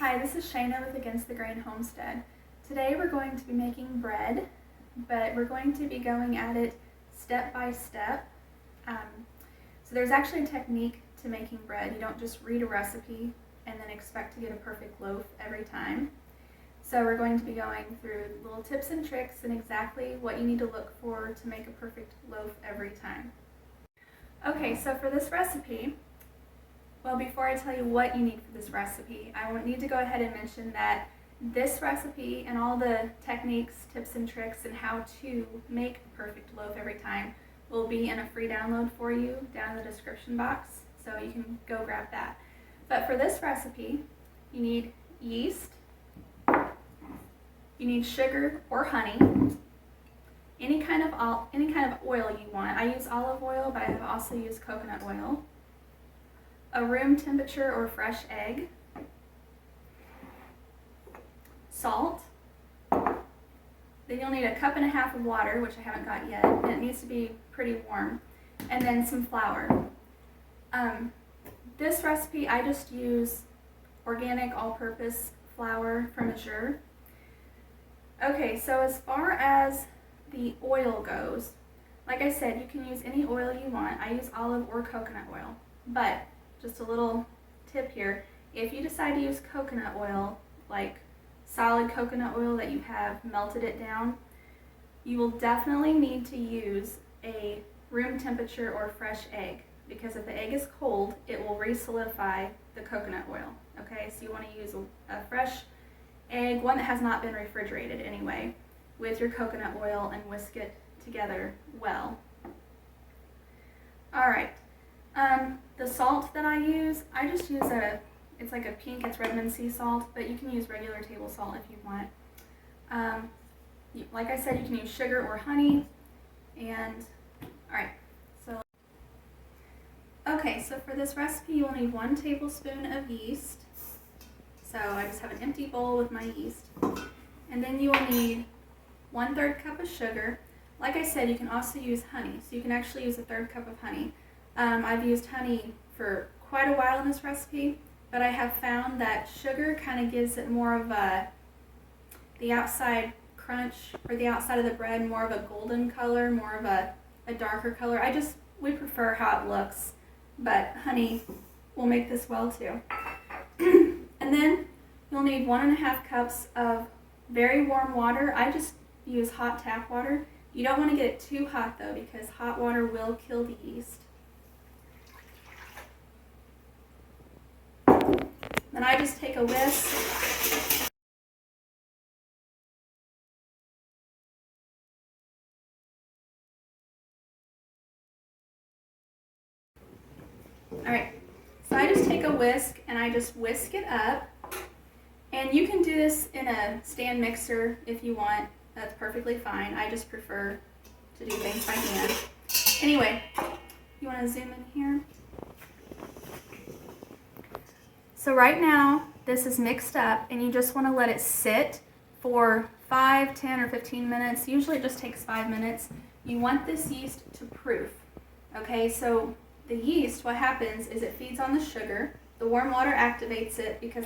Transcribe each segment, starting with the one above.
Hi, this is Shayna with Against the Grain Homestead. Today we're going to be making bread, but we're going to be going at it step by step. So there's actually a technique to making bread. You don't just read a recipe and then expect to get a perfect loaf every time. So we're going to be going through little tips and tricks and exactly what you need to look for to make a perfect loaf every time. Okay, so for this recipe, well, before I tell you what you need for this recipe, I need to go ahead and mention that this recipe and all the techniques, tips, and tricks and how to make a perfect loaf every time will be in a free download for you down in the description box, so you can go grab that. But for this recipe, you need yeast, you need sugar or honey, any kind of oil you want. I use olive oil, but I have also used coconut oil. A room temperature or fresh egg, salt, then you'll need a cup and a half of water, which I haven't got yet, and it needs to be pretty warm, and then some flour. This recipe, I just use organic all-purpose flour from Azure. Okay, so as far as the oil goes, like I said, you can use any oil you want. I use olive or coconut oil, but just a little tip here, if you decide to use coconut oil, like solid coconut oil that you have melted it down, you will definitely need to use a room temperature or fresh egg, because if the egg is cold, it will re-solidify the coconut oil. Okay, so you want to use a fresh egg, one that has not been refrigerated anyway, with your coconut oil and whisk it together well. Alright. The salt that I use, I just use it's like a pink, it's Redmond sea salt, but you can use regular table salt if you want. Like I said, you can use sugar or honey, and alright, so for this recipe you will need 1 tablespoon of yeast. So I just have an empty bowl with my yeast. And then you will need 1/3 cup of sugar. Like I said, you can also use honey, so you can actually use a 1/3 cup of honey. I've used honey for quite a while in this recipe, but I have found that sugar kind of gives it more of the outside crunch, or the outside of the bread, more of a golden color, more of a darker color. We prefer how it looks, but honey will make this well too. And then you'll need 1.5 cups of very warm water. I just use hot tap water. You don't want to get it too hot though, because hot water will kill the yeast. Then I just take a whisk. Alright, so I just take a whisk and I just whisk it up. And you can do this in a stand mixer if you want. That's perfectly fine. I just prefer to do things by hand. Anyway, you want to zoom in here? So right now, this is mixed up, and you just want to let it sit for 5, 10, or 15 minutes. Usually it just takes 5 minutes. You want this yeast to proof. Okay, so the yeast, what happens is it feeds on the sugar. The warm water activates it, because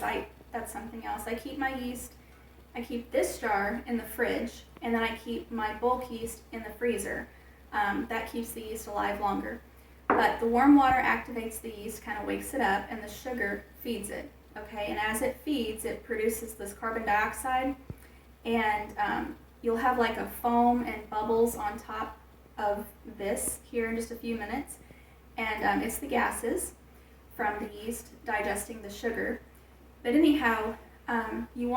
that's something else. I keep this jar in the fridge, and then I keep my bulk yeast in the freezer. That keeps the yeast alive longer. But the warm water activates the yeast, kind of wakes it up, and the sugar feeds it. Okay, and as it feeds, it produces this carbon dioxide, and you'll have like a foam and bubbles on top of this here in just a few minutes. And it's the gases from the yeast digesting the sugar. But anyhow, you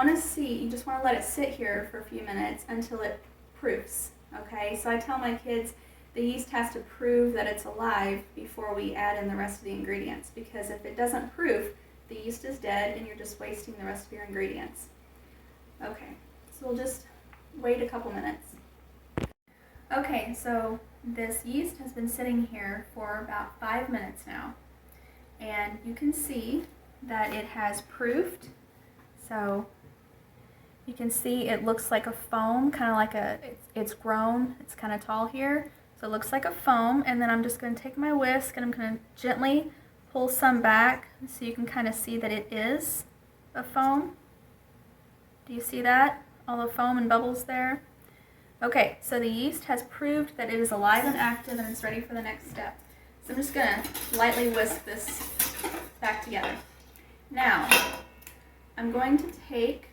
just want to let it sit here for a few minutes until it proofs. Okay, so I tell my kids the yeast has to prove that it's alive before we add in the rest of the ingredients, because if it doesn't proof, the yeast is dead and you're just wasting the rest of your ingredients. Okay, so we'll just wait a couple minutes. Okay, so this yeast has been sitting here for about 5 minutes now, and you can see that it has proofed. So you can see it looks like a foam, kind of like it's grown, it's kind of tall here. So it looks like a foam, and then I'm just going to take my whisk and I'm going to gently pull some back so you can kind of see that it is of foam. Do you see that? All the foam and bubbles there? Okay, so the yeast has proved that it is alive and active and it's ready for the next step. So I'm just gonna lightly whisk this back together. Now, I'm going to take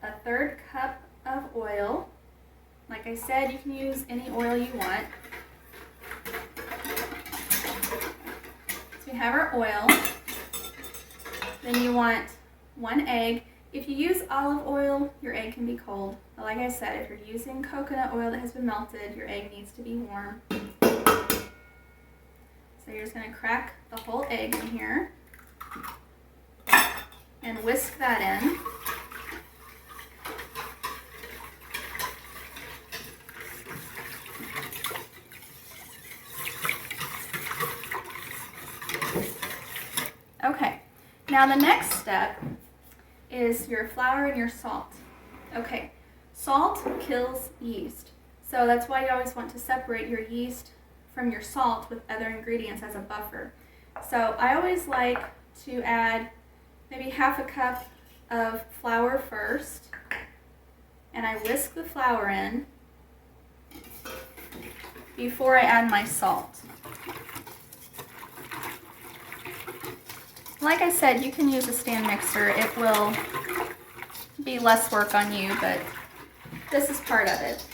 a 1/3 cup of oil. Like I said, you can use any oil you want. So we have our oil. Then you want 1 egg. If you use olive oil, your egg can be cold. But like I said, if you're using coconut oil that has been melted, your egg needs to be warm. So you're just going to crack the whole egg in here and whisk that in. Okay, now the next step is your flour and your salt. Okay, salt kills yeast. So that's why you always want to separate your yeast from your salt with other ingredients as a buffer. So I always like to add maybe 1/2 cup of flour first, and I whisk the flour in before I add my salt. Like I said, you can use a stand mixer. It will be less work on you, but this is part of it.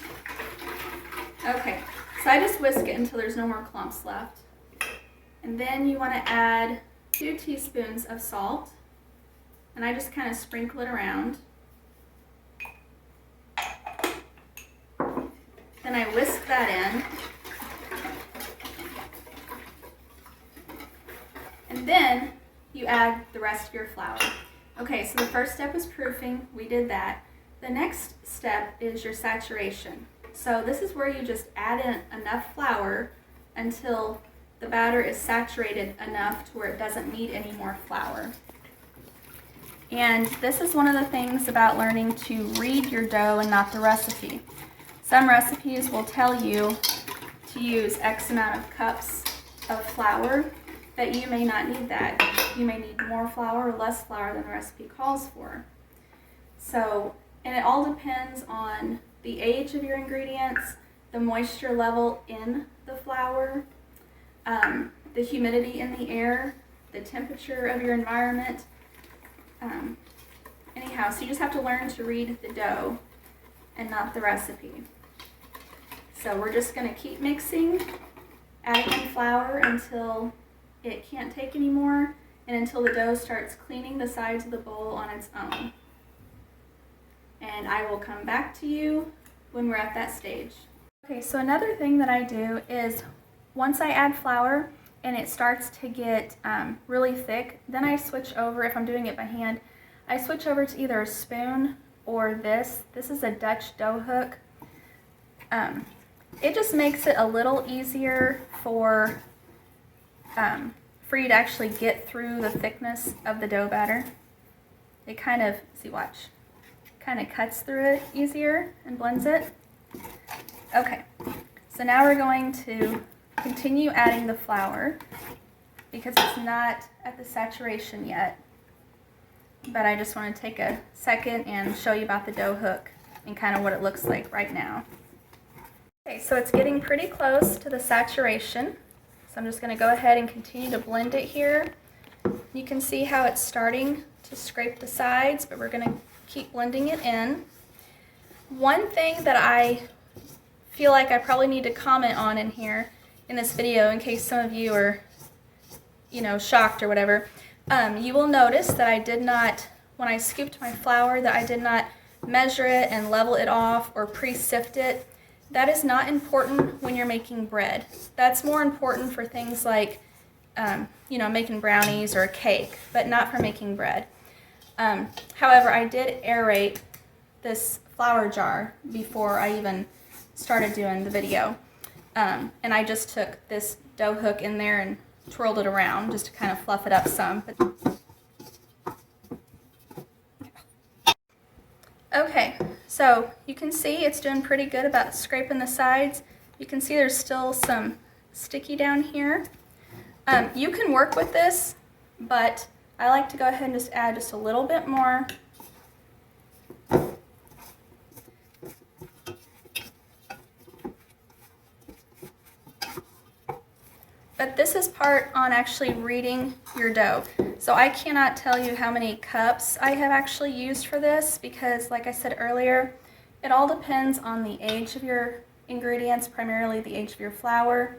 Okay, so I just whisk it until there's no more clumps left. And then you want to add 2 teaspoons of salt. And I just kind of sprinkle it around. Then I whisk that in. And then you add the rest of your flour. Okay, so the first step is proofing. We did that. The next step is your saturation. So this is where you just add in enough flour until the batter is saturated enough to where it doesn't need any more flour. And this is one of the things about learning to read your dough and not the recipe. Some recipes will tell you to use X amount of cups of flour, but you may not need that. You may need more flour or less flour than the recipe calls for. So, and it all depends on the age of your ingredients, the moisture level in the flour, the humidity in the air, the temperature of your environment. Anyhow, so you just have to learn to read the dough and not the recipe. So we're just going to keep mixing, adding in flour until it can't take anymore and until the dough starts cleaning the sides of the bowl on its own. And I will come back to you when we're at that stage. Okay, so another thing that I do is once I add flour and it starts to get really thick, then I switch over, if I'm doing it by hand, I switch over to either a spoon or this. This is a Dutch dough hook. It just makes it a little easier for you to actually get through the thickness of the dough batter. It kind of, see, watch, kind of cuts through it easier and blends it. Okay, so now we're going to continue adding the flour because it's not at the saturation yet. But I just want to take a second and show you about the dough hook and kind of what it looks like right now. Okay, so it's getting pretty close to the saturation. So I'm just going to go ahead and continue to blend it here. You can see how it's starting to scrape the sides, but we're going to keep blending it in. One thing that I feel like I probably need to comment on in here in this video, in case some of you are, shocked or whatever, you will notice that I did not, when I scooped my flour, that I did not measure it and level it off or pre-sift it. That is not important when you're making bread. That's more important for things like, making brownies or a cake, but not for making bread. However, I did aerate this flour jar before I even started doing the video. And I just took this dough hook in there and twirled it around just to kind of fluff it up some. Okay, so you can see it's doing pretty good about scraping the sides. You can see there's still some sticky down here. You can work with this, but I like to go ahead and just add just a little bit more. But this is part on actually reading your dough. So I cannot tell you how many cups I have actually used for this because, like I said earlier, it all depends on the age of your ingredients, primarily the age of your flour,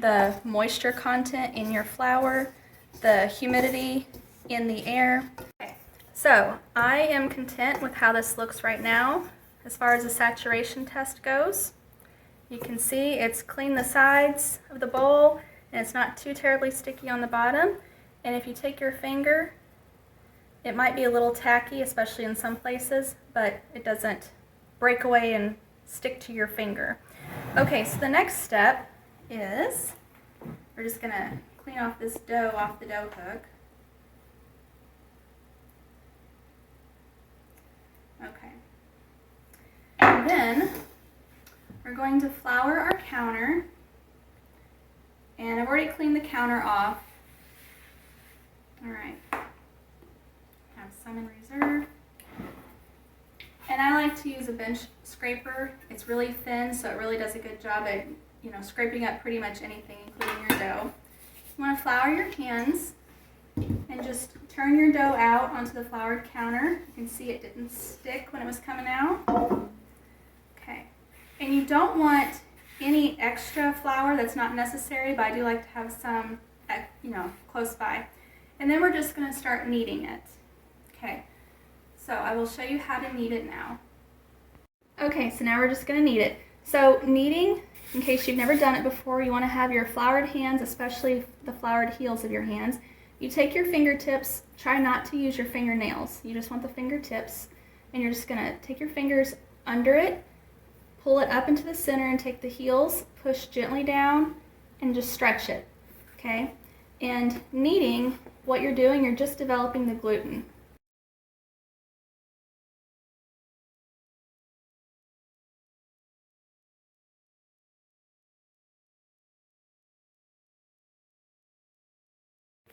the moisture content in your flour, the humidity in the air. Okay. So I am content with how this looks right now as far as the saturation test goes. You can see it's cleaned the sides of the bowl and it's not too terribly sticky on the bottom. And if you take your finger, it might be a little tacky, especially in some places, but it doesn't break away and stick to your finger. Okay, so the next step is we're just gonna clean off this dough off the dough hook. Okay. And then we're going to flour our counter. And I've already cleaned the counter off. All right. Have some in reserve. And I like to use a bench scraper. It's really thin, so it really does a good job at, scraping up pretty much anything, including your dough. You want to flour your hands and just turn your dough out onto the floured counter. You can see it didn't stick when it was coming out. Okay. And you don't want any extra flour, that's not necessary, but I do like to have some, close by. And then we're just going to start kneading it. Okay, so I will show you how to knead it now. Okay, so now we're just going to knead it. So kneading, in case you've never done it before, you want to have your floured hands, especially the floured heels of your hands. You take your fingertips, try not to use your fingernails. You just want the fingertips, and you're just going to take your fingers under it, pull it up into the center and take the heels, push gently down, and just stretch it, okay? And kneading, what you're doing, you're just developing the gluten.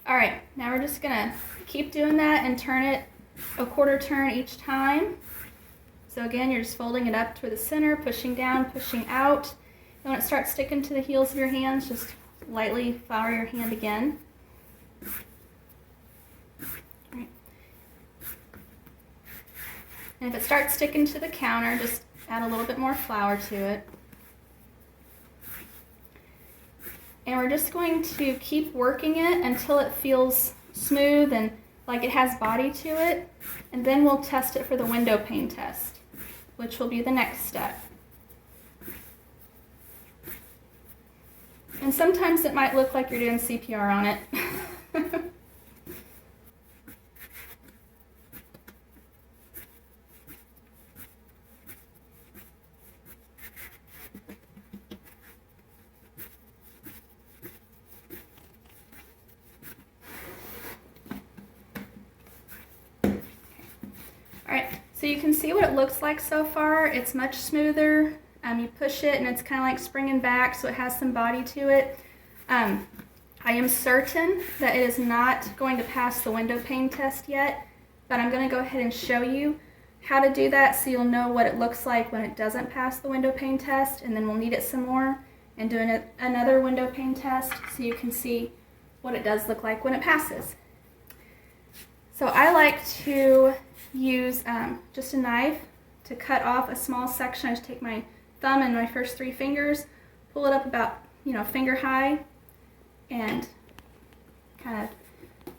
All right, now we're just gonna keep doing that and turn it a quarter turn each time. So again, you're just folding it up to the center, pushing down, pushing out. And when it starts sticking to the heels of your hands, just lightly flour your hand again. Right. And if it starts sticking to the counter, just add a little bit more flour to it. And we're just going to keep working it until it feels smooth and like it has body to it. And then we'll test it for the window pane test, which will be the next step. And sometimes it might look like you're doing CPR on it. Alright, so you can see what it looks like so far. It's much smoother. You push it and it's kind of like springing back, so it has some body to it. I am certain that it is not going to pass the window pane test yet, but I'm going to go ahead and show you how to do that so you'll know what it looks like when it doesn't pass the window pane test, and then we'll knead it some more and do another window pane test so you can see what it does look like when it passes. So I like to use just a knife to cut off a small section. I just take my thumb and my first 3 fingers, pull it up about, finger high, and kind of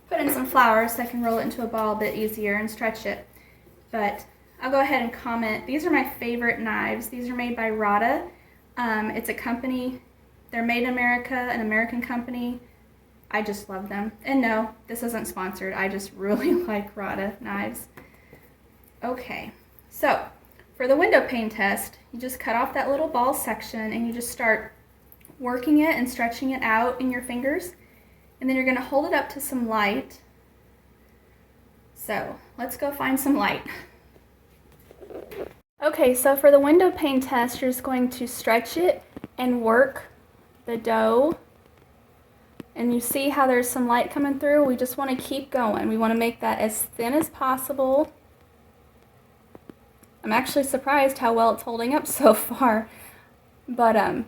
put in some flour so I can roll it into a ball a bit easier and stretch it. But I'll go ahead and comment. These are my favorite knives. These are made by Rada. It's a company, they're made in America, an American company. I just love them. And no, this isn't sponsored. I just really like Rada knives. Okay, so for the window pane test, you just cut off that little ball section and you just start working it and stretching it out in your fingers. And then you're going to hold it up to some light. So let's go find some light. Okay, so for the window pane test, you're just going to stretch it and work the dough And you see how there's some light coming through? We just want to keep going. We want to make that as thin as possible. I'm actually surprised how well it's holding up so far. But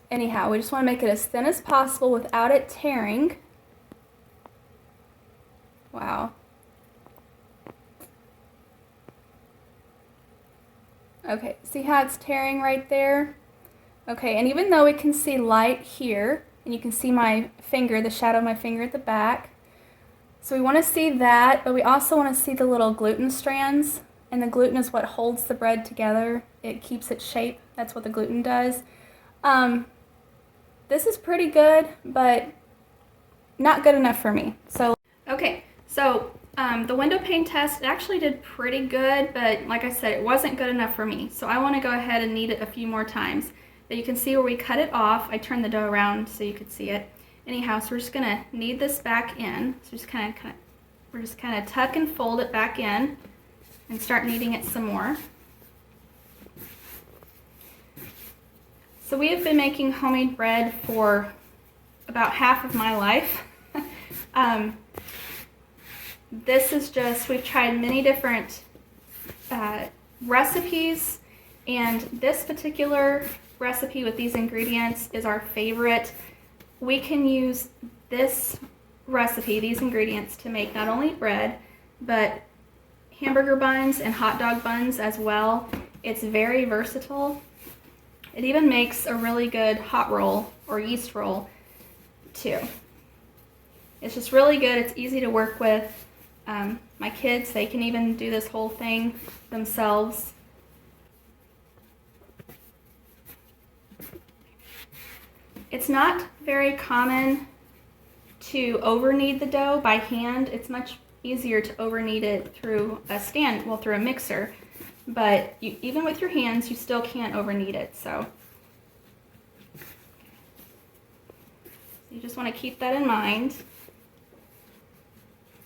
anyhow, we just want to make it as thin as possible without it tearing. Wow. Okay, see how it's tearing right there? Okay, and even though we can see light here, and you can see my finger, the shadow of my finger at the back. So we want to see that, but we also want to see the little gluten strands, and the gluten is what holds the bread together. It keeps its shape. That's what the gluten does. This is pretty good, but not good enough for me. So, okay, so the window pane test actually did pretty good, but like I said, it wasn't good enough for me. So I want to go ahead and knead it a few more times. But you can see where we cut it off. I turned the dough around so you could see it. Anyhow, so we're just gonna knead this back in. So we're just kind of tuck and fold it back in and start kneading it some more. So we have been making homemade bread for about half of my life. This is just, we've tried many different recipes, and this particular recipe with these ingredients is our favorite. We can use this recipe, these ingredients, to make not only bread, but hamburger buns and hot dog buns as well. It's very versatile. It even makes a really good hot roll or yeast roll too. It's just really good. It's easy to work with. My kids, they can even do this whole thing themselves. It's not very common to over knead the dough by hand. It's much easier to over knead it through a through a mixer. But even with your hands, you still can't over knead it. So you just want to keep that in mind.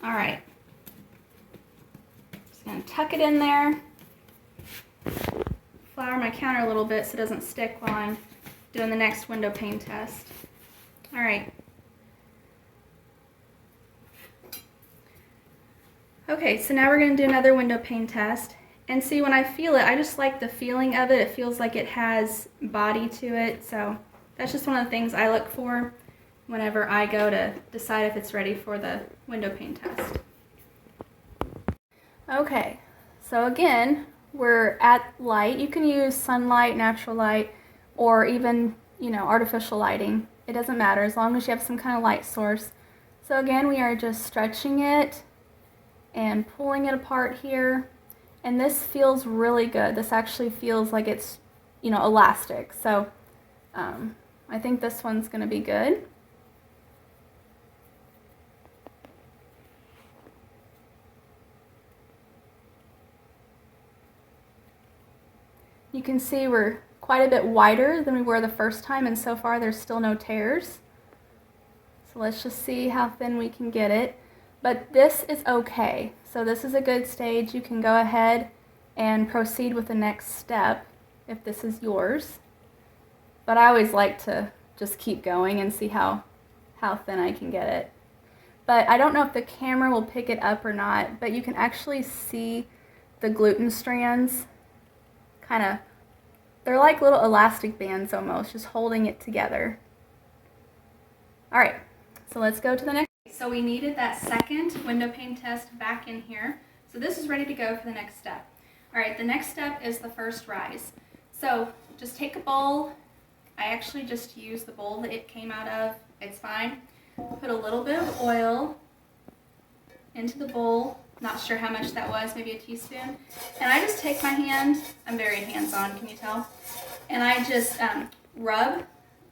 All right. Just going to tuck it in there. Flour my counter a little bit so it doesn't stick while I'm doing the next window pane test. All right. Okay, so now we're going to do another window pane test. And see, when I feel it, I just like the feeling of it. It feels like it has body to it. So that's just one of the things I look for whenever I go to decide if it's ready for the window pane test. Okay, so again, we're at light. You can use sunlight, natural light, or even, artificial lighting. It doesn't matter as long as you have some kind of light source. So again, we are just stretching it and pulling it apart here. And this feels really good. This actually feels like it's, elastic. So I think this one's going to be good. You can see we're quite a bit wider than we were the first time, and so far there's still no tears. So let's just see how thin we can get it. But this is okay. So this is a good stage. You can go ahead and proceed with the next step if this is yours. But I always like to just keep going and see how thin I can get it. But I don't know if the camera will pick it up or not, but you can actually see the gluten strands they're like little elastic bands almost, just holding it together. All right, so let's go to the next. So we needed that second window pane test back in here. So this is ready to go for the next step. All right, the next step is the first rise. So just take a bowl. I actually just used the bowl that it came out of. It's fine. Put a little bit of oil into the bowl. Not sure how much that was, maybe a teaspoon. And I just take my hand, I'm very hands-on, can you tell? And I just rub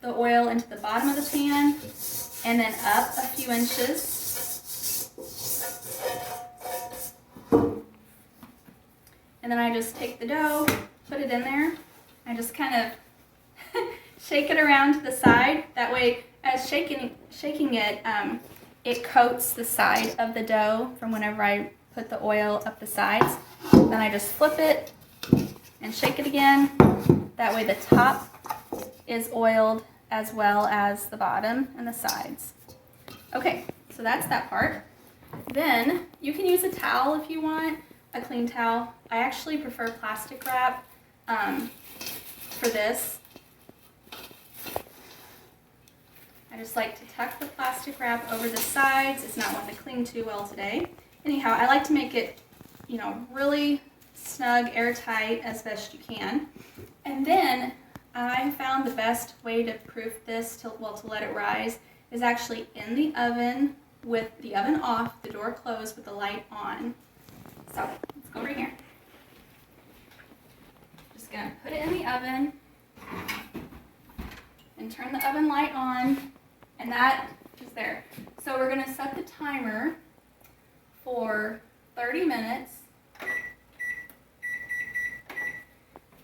the oil into the bottom of the pan and then up a few inches. And then I just take the dough, put it in there, and just kind of shake it around to the side. That way, as shaking it, it coats the side of the dough from whenever I put the oil up the sides. Then I just flip it and shake it again. That way the top is oiled as well as the bottom and the sides. Okay, so that's that part. Then you can use a towel if you want, a clean towel. I actually prefer plastic wrap for this. I just like to tuck the plastic wrap over the sides. It's not one to cling too well today. Anyhow, I like to make it, you know, really snug, airtight as best you can. And then I found the best way to proof this, to let it rise, is actually in the oven with the oven off, the door closed with the light on. So let's go over here. Just gonna put it in the oven and turn the oven light on, and that is there. So we're gonna set the timer for 30 minutes.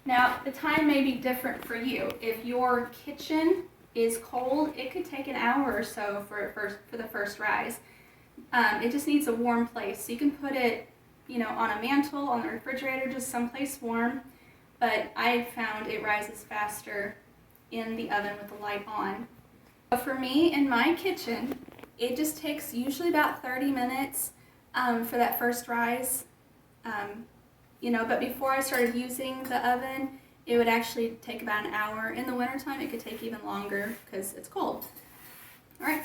Now, the time may be different for you. If your kitchen is cold, it could take an hour or so for the first rise. It just needs a warm place. So you can put it, you know, on a mantle, on the refrigerator, just someplace warm. But I found it rises faster in the oven with the light on. But for me, in my kitchen, it just takes usually about 30 minutes for that first rise. You know, but before I started using the oven, it would actually take about an hour. In the wintertime, it could take even longer because it's cold. All right,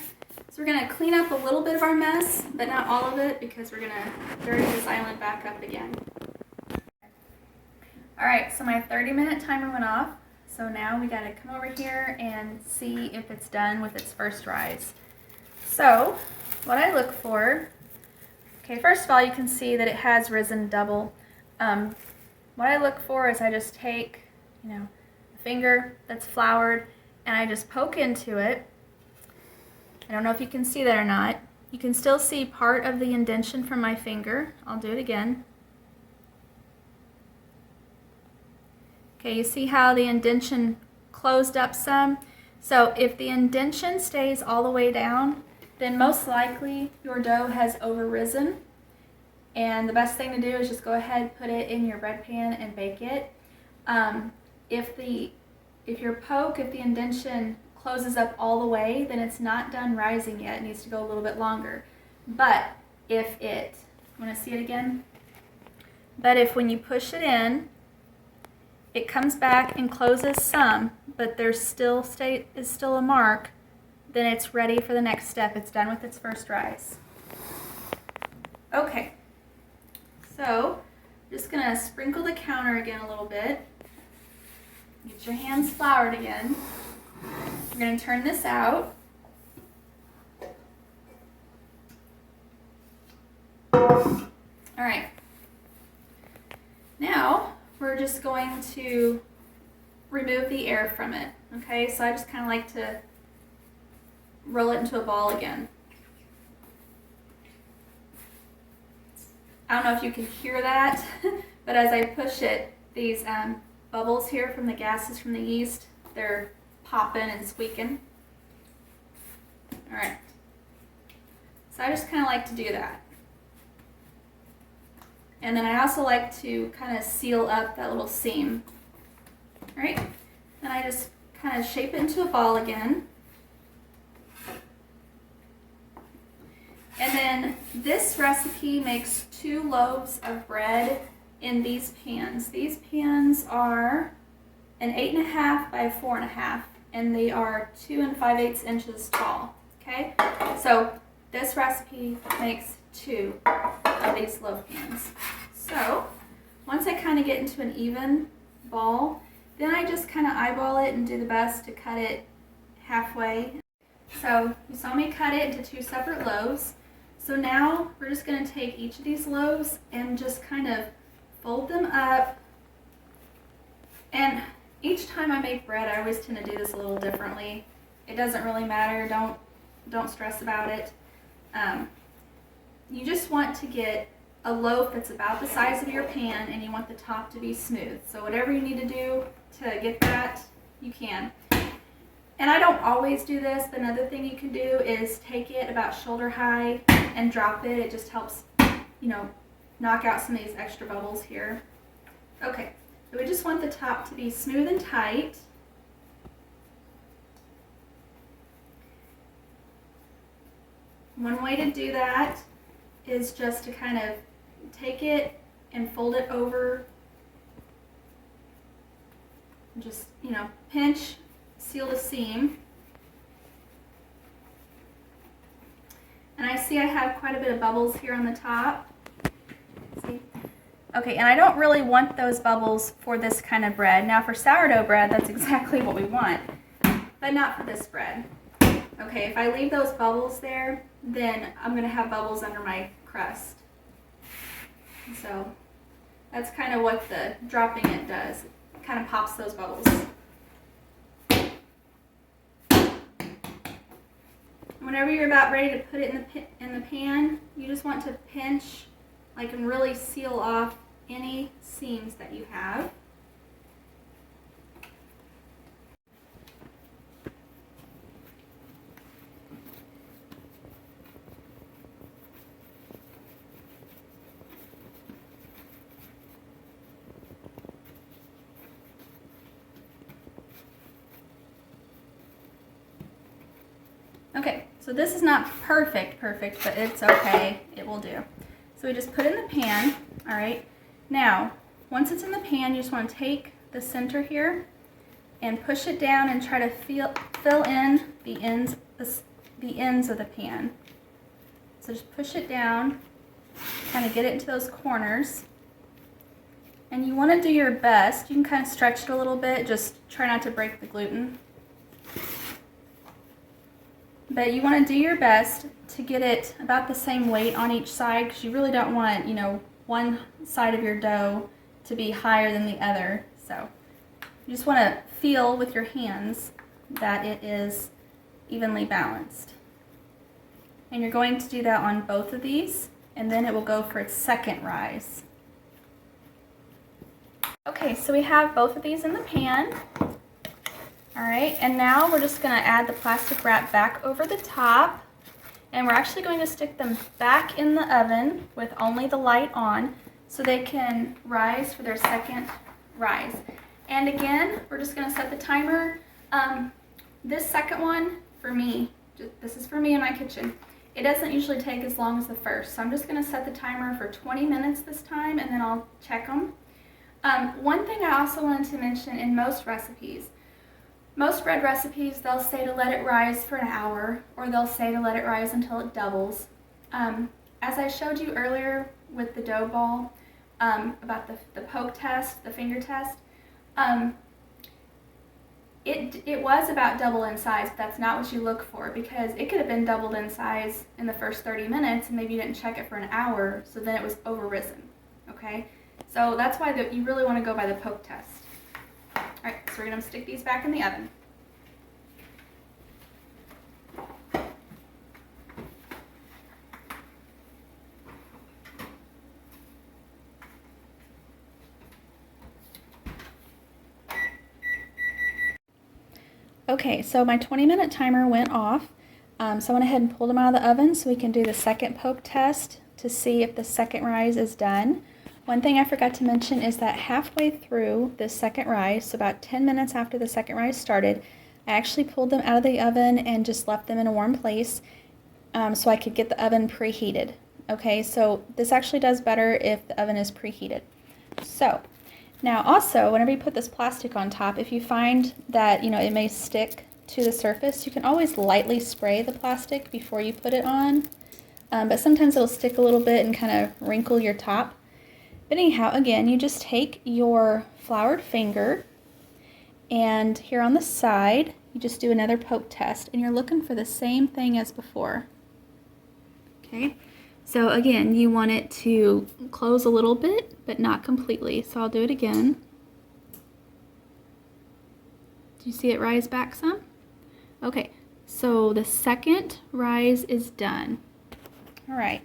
so we're gonna clean up a little bit of our mess, but not all of it, because we're gonna dirty this island back up again. All right, so my 30-minute timer went off. So now we gotta come over here and see if it's done with its first rise. So what I look for, okay, first of all, you can see that it has risen double. What I look for is I just take, you know, a finger that's floured and I just poke into it. I don't know if you can see that or not. You can still see part of the indentation from my finger. I'll do it again. Okay, you see how the indentation closed up some? So if the indentation stays all the way down, then most likely your dough has overrisen. And the best thing to do is just go ahead, put it in your bread pan and bake it. If the indentation closes up all the way, then it's not done rising yet. It needs to go a little bit longer. But if it, want to see it again? But if when you push it in, it comes back and closes some, but there's still a mark, then it's ready for the next step. It's done with its first rise. Okay. So, I'm just going to sprinkle the counter again a little bit. Get your hands floured again. We're going to turn this out. All right. Now, we're just going to remove the air from it. Okay, so I just kind of like to roll it into a ball again. I don't know if you can hear that, but as I push it, these bubbles here from the gases from the yeast, they're popping and squeaking. All right. So I just kind of like to do that. And then I also like to kind of seal up that little seam. All right. Then I just kind of shape it into a ball again. And then this recipe makes 2 loaves of bread in these pans. These pans are an 8.5 by 4.5, and they are 2 5/8 inches tall. Okay, so this recipe makes 2 of these loaf pans. So once I kind of get into an even ball, then I just kind of eyeball it and do the best to cut it halfway. So you saw me cut it into 2 separate loaves. So now we're just going to take each of these loaves and just kind of fold them up. And each time I make bread, I always tend to do this a little differently. It doesn't really matter. Don't stress about it. You just want to get a loaf that's about the size of your pan, and you want the top to be smooth. So whatever you need to do to get that, you can. And I don't always do this, but another thing you can do is take it about shoulder high and drop it. It just helps, you know, knock out some of these extra bubbles here. Okay, so we just want the top to be smooth and tight. One way to do that is just to kind of take it and fold it over. Just, you know, pinch, seal the seam. And I see I have quite a bit of bubbles here on the top. See? Okay, and I don't really want those bubbles for this kind of bread. Now for sourdough bread, that's exactly what we want, but not for this bread. Okay, if I leave those bubbles there, then I'm gonna have bubbles under my crust. So that's kind of what the dropping it does. It kind of pops those bubbles. Whenever you're about ready to put it in the pan, you just want to pinch, like, and really seal off any seams that you have. Okay, so this is not perfect, but it's okay. It will do. So we just put it in the pan, all right? Now, once it's in the pan, you just want to take the center here and push it down and try to fill in the ends of the pan. So just push it down, kind of get it into those corners. And you want to do your best. You can kind of stretch it a little bit, just try not to break the gluten. But you want to do your best to get it about the same weight on each side, because you really don't want, you know, one side of your dough to be higher than the other. So you just want to feel with your hands that it is evenly balanced. And you're going to do that on both of these, and then it will go for its second rise. Okay, so we have both of these in the pan. All right, and now we're just going to add the plastic wrap back over the top, and we're actually going to stick them back in the oven with only the light on so they can rise for their second rise. And again, we're just going to set the timer. This second one, for me, this is for me in my kitchen, it doesn't usually take as long as the first, so I'm just going to set the timer for 20 minutes this time, and then I'll check them. One thing I also wanted to mention, in most bread recipes, they'll say to let it rise for an hour, or they'll say to let it rise until it doubles. As I showed you earlier with the dough ball, about the poke test, the finger test, it was about double in size, but that's not what you look for, because it could have been doubled in size in the first 30 minutes, and maybe you didn't check it for an hour, so then it was over-risen, okay? So that's why you really want to go by the poke test. Alright, so we're going to stick these back in the oven. Okay, so my 20-minute timer went off, so I went ahead and pulled them out of the oven so we can do the second poke test to see if the second rise is done. One thing I forgot to mention is that halfway through this second rise, so about 10 minutes after the second rise started, I actually pulled them out of the oven and just left them in a warm place so I could get the oven preheated. Okay, so this actually does better if the oven is preheated. So now also, whenever you put this plastic on top, if you find that, you know, it may stick to the surface, you can always lightly spray the plastic before you put it on, but sometimes it'll stick a little bit and kind of wrinkle your top. But anyhow, again, you just take your floured finger, and here on the side, you just do another poke test, and you're looking for the same thing as before. Okay, so again, you want it to close a little bit, but not completely. So I'll do it again. Do you see it rise back some? Okay, so the second rise is done. All right.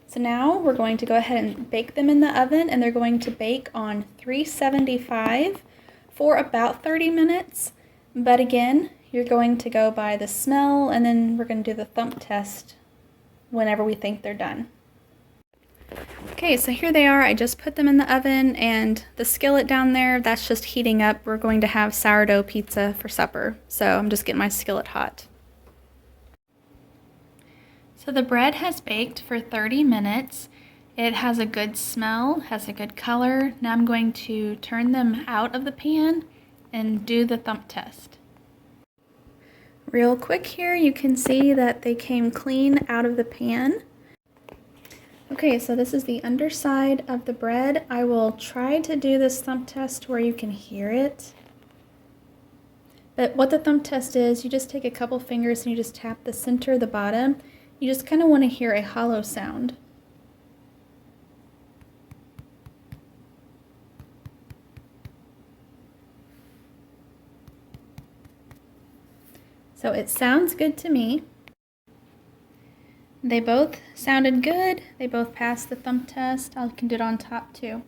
So now we're going to go ahead and bake them in the oven, and they're going to bake on 375 for about 30 minutes. But again, you're going to go by the smell, and then we're going to do the thump test whenever we think they're done. Okay, so here they are. I just put them in the oven, and the skillet down there, that's just heating up. We're going to have sourdough pizza for supper, so I'm just getting my skillet hot. So the bread has baked for 30 minutes. It has a good smell, has a good color. Now I'm going to turn them out of the pan and do the thump test. Real quick here, you can see that they came clean out of the pan. Okay, so this is the underside of the bread. I will try to do this thump test where you can hear it. But what the thump test is, you just take a couple fingers and you just tap the center, the bottom. You just kind of want to hear a hollow sound. So it sounds good to me. They both sounded good. They both passed the thump test. I can do it on top too.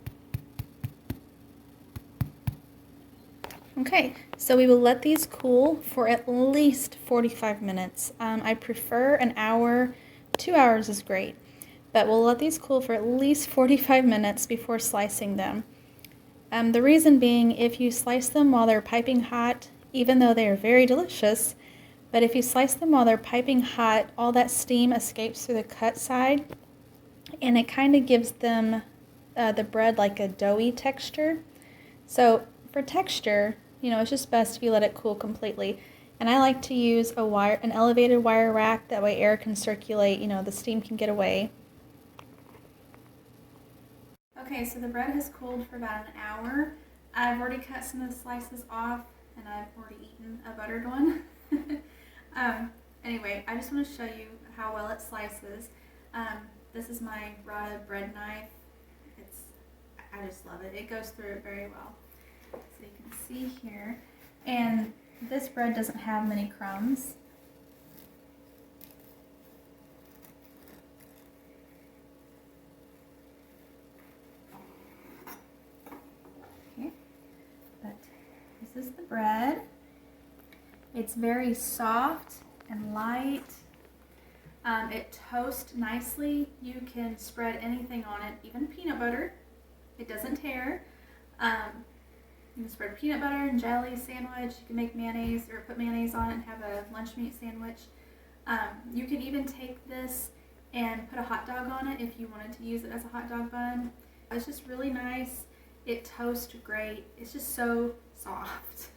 Okay, so we will let these cool for at least 45 minutes. I prefer an hour. 2 hours is great, but we'll let these cool for at least 45 minutes before slicing them. The reason being, if you slice them while they're piping hot, even though they are very delicious, but if you slice them while they're piping hot, all that steam escapes through the cut side, and it kind of gives them the bread like a doughy texture. So for texture, you know, it's just best if you let it cool completely. And I like to use an elevated wire rack, that way air can circulate, you know, the steam can get away. Okay, so the bread has cooled for about an hour. I've already cut some of the slices off, and I've already eaten a buttered one. Anyway, I just want to show you how well it slices. This is my raw bread knife. I just love it. It goes through it very well. So you can see here, and this bread doesn't have many crumbs. Okay, but this is the bread. It's very soft and light. It toasts nicely. You can spread anything on it, even peanut butter. It doesn't tear. You can spread peanut butter and jelly sandwich. You can make mayonnaise or put mayonnaise on it and have a lunch meat sandwich. You could even take this and put a hot dog on it if you wanted to use it as a hot dog bun. It's just really nice. It toasts great. It's just so soft.